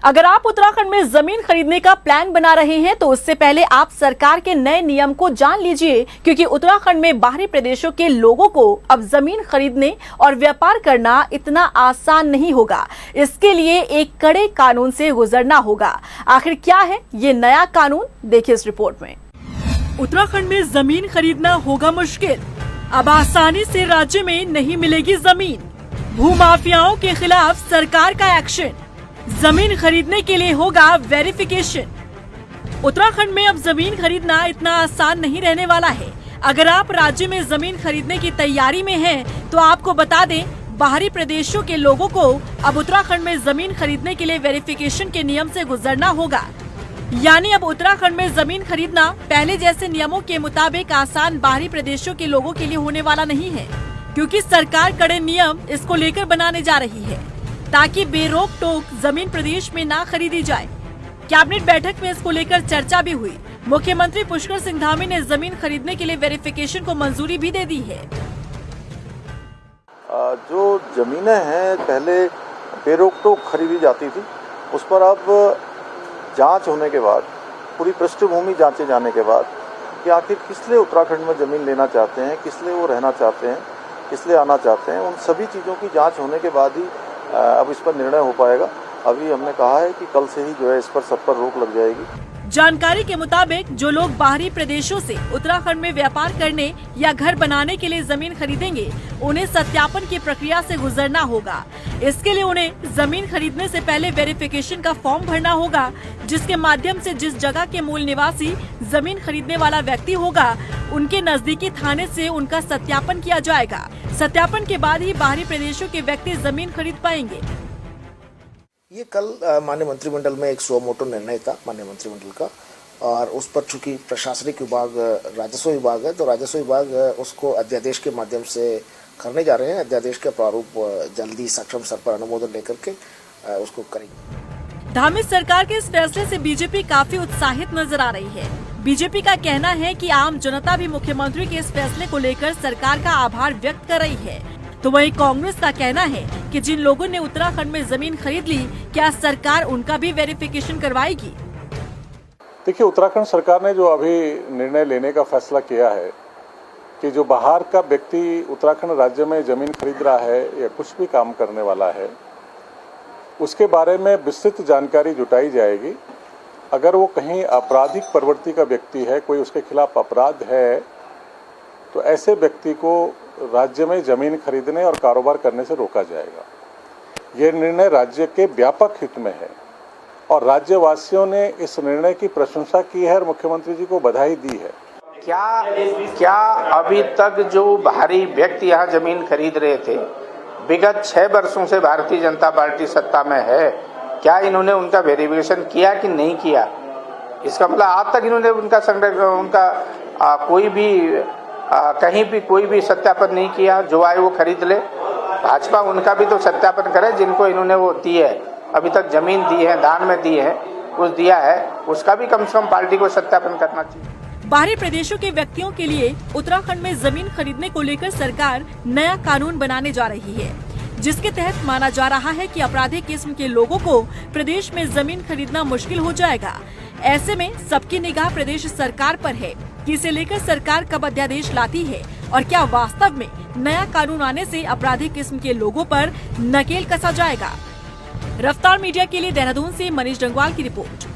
अगर आप उत्तराखंड में जमीन खरीदने का प्लान बना रहे हैं तो उससे पहले आप सरकार के नए नियम को जान लीजिए, क्योंकि उत्तराखंड में बाहरी प्रदेशों के लोगों को अब जमीन खरीदने और व्यापार करना इतना आसान नहीं होगा। इसके लिए एक कड़े कानून से गुजरना होगा। आखिर क्या है ये नया कानून, देखिए इस रिपोर्ट में। उत्तराखंड में जमीन खरीदना होगा मुश्किल। अब आसानी से राज्य में नहीं मिलेगी जमीन। भूमाफियाओं के खिलाफ सरकार का एक्शन। जमीन खरीदने के लिए होगा वेरिफिकेशन। उत्तराखंड में अब जमीन खरीदना इतना आसान नहीं रहने वाला है। अगर आप राज्य में जमीन खरीदने की तैयारी में हैं, तो आपको बता दें, बाहरी प्रदेशों के लोगों को अब उत्तराखंड में जमीन खरीदने के लिए वेरिफिकेशन के नियम से गुजरना होगा। यानी अब उत्तराखंड में जमीन खरीदना पहले जैसे नियमों के मुताबिक आसान बाहरी प्रदेशों के लोगों के लिए होने वाला नहीं है, क्योंकि सरकार कड़े नियम इसको लेकर बनाने जा रही है ताकि बेरोक टोक जमीन प्रदेश में ना खरीदी जाए। कैबिनेट बैठक में इसको लेकर चर्चा भी हुई। मुख्यमंत्री पुष्कर सिंह धामी ने जमीन खरीदने के लिए वेरिफिकेशन को मंजूरी भी दे दी है। जो जमीनें हैं पहले बेरोक टोक खरीदी जाती थी, उस पर अब जांच होने के बाद, पूरी पृष्ठभूमि जांचे जाने के बाद कि आखिर किस लिए उत्तराखंड में जमीन लेना चाहते हैं, किस लिए वो रहना चाहते हैं, किस लिए आना चाहते हैं, उन सभी चीज़ों की जांच होने के बाद ही अब इस पर निर्णय हो पाएगा। अभी हमने कहा है कि कल से ही जो है इस पर सब पर रोक लग जाएगी। जानकारी के मुताबिक जो लोग बाहरी प्रदेशों से उत्तराखंड में व्यापार करने या घर बनाने के लिए जमीन खरीदेंगे, उन्हें सत्यापन की प्रक्रिया से गुजरना होगा। इसके लिए उन्हें जमीन खरीदने से पहले वेरिफिकेशन का फॉर्म भरना होगा, जिसके माध्यम से जिस जगह के मूल निवासी जमीन खरीदने वाला व्यक्ति होगा, उनके नजदीकी थाने से उनका सत्यापन किया जाएगा। सत्यापन के बाद ही बाहरी प्रदेशों के व्यक्ति जमीन खरीद पाएंगे। ये कल माननीय मंत्रिमंडल में एक सुमोटो निर्णय था माननीय मंत्रिमंडल का, और उस पर चूंकि प्रशासनिक विभाग राजस्व विभाग है, तो राजस्व विभाग उसको अध्यादेश के माध्यम से करने जा रहे हैं। अध्यादेश का प्रारूप जल्दी सक्षम स्तर पर अनुमोदन लेकर के उसको करेंगे। धामी सरकार के इस फैसले से बीजेपी काफी उत्साहित नजर आ रही है। बीजेपी का कहना है कि आम जनता भी मुख्यमंत्री के इस फैसले को लेकर सरकार का आभार व्यक्त कर रही है। तो वहीं कांग्रेस का कहना है कि जिन लोगों ने उत्तराखंड में जमीन खरीद ली, क्या सरकार उनका भी वेरिफिकेशन करवाएगी? देखिए, उत्तराखंड सरकार ने जो अभी निर्णय लेने का फैसला किया है कि जो बाहर का व्यक्ति उत्तराखंड राज्य में जमीन खरीद रहा है या कुछ भी काम करने वाला है, उसके बारे में विस्तृत जानकारी जुटाई जाएगी। अगर वो कहीं आपराधिक प्रवृत्ति का व्यक्ति है, कोई उसके खिलाफ अपराध है, तो ऐसे व्यक्ति को राज्य में जमीन खरीदने और कारोबार करने से रोका जाएगा। ये निर्णय राज्य के व्यापक हित में है और राज्यवासियों ने इस निर्णय की प्रशंसा की है और मुख्यमंत्री जी को बधाई दी है। क्या अभी तक जो बाहरी व्यक्ति यहाँ जमीन खरीद रहे थे, विगत 6 वर्षों से भारतीय जनता पार्टी सत्ता में है, क्या इन्होंने उनका वेरिफिकेशन किया कि नहीं किया? इसका मतलब आज तक इन्होंने उनका कोई भी कहीं भी कोई भी सत्यापन नहीं किया। जो आए वो खरीद ले। भाजपा उनका भी तो सत्यापन करे, जिनको इन्होंने वो दी है, अभी तक जमीन दी है, दान में दी है, कुछ दिया है, उसका भी कम से कम पार्टी को सत्यापन करना चाहिए। बाहरी प्रदेशों के व्यक्तियों के लिए उत्तराखंड में जमीन खरीदने को लेकर सरकार नया कानून बनाने जा रही है, जिसके तहत माना जा रहा है कि आपराधिक किस्म के लोगों को प्रदेश में जमीन खरीदना मुश्किल हो जाएगा। ऐसे में सबकी निगाह प्रदेश सरकार पर है कि इसे लेकर सरकार कब अध्यादेश लाती है और क्या वास्तव में नया कानून आने से आपराधिक किस्म के लोगों पर नकेल कसा जाएगा। रफ्तार मीडिया के लिए देहरादून से मनीष डंगवाल की रिपोर्ट।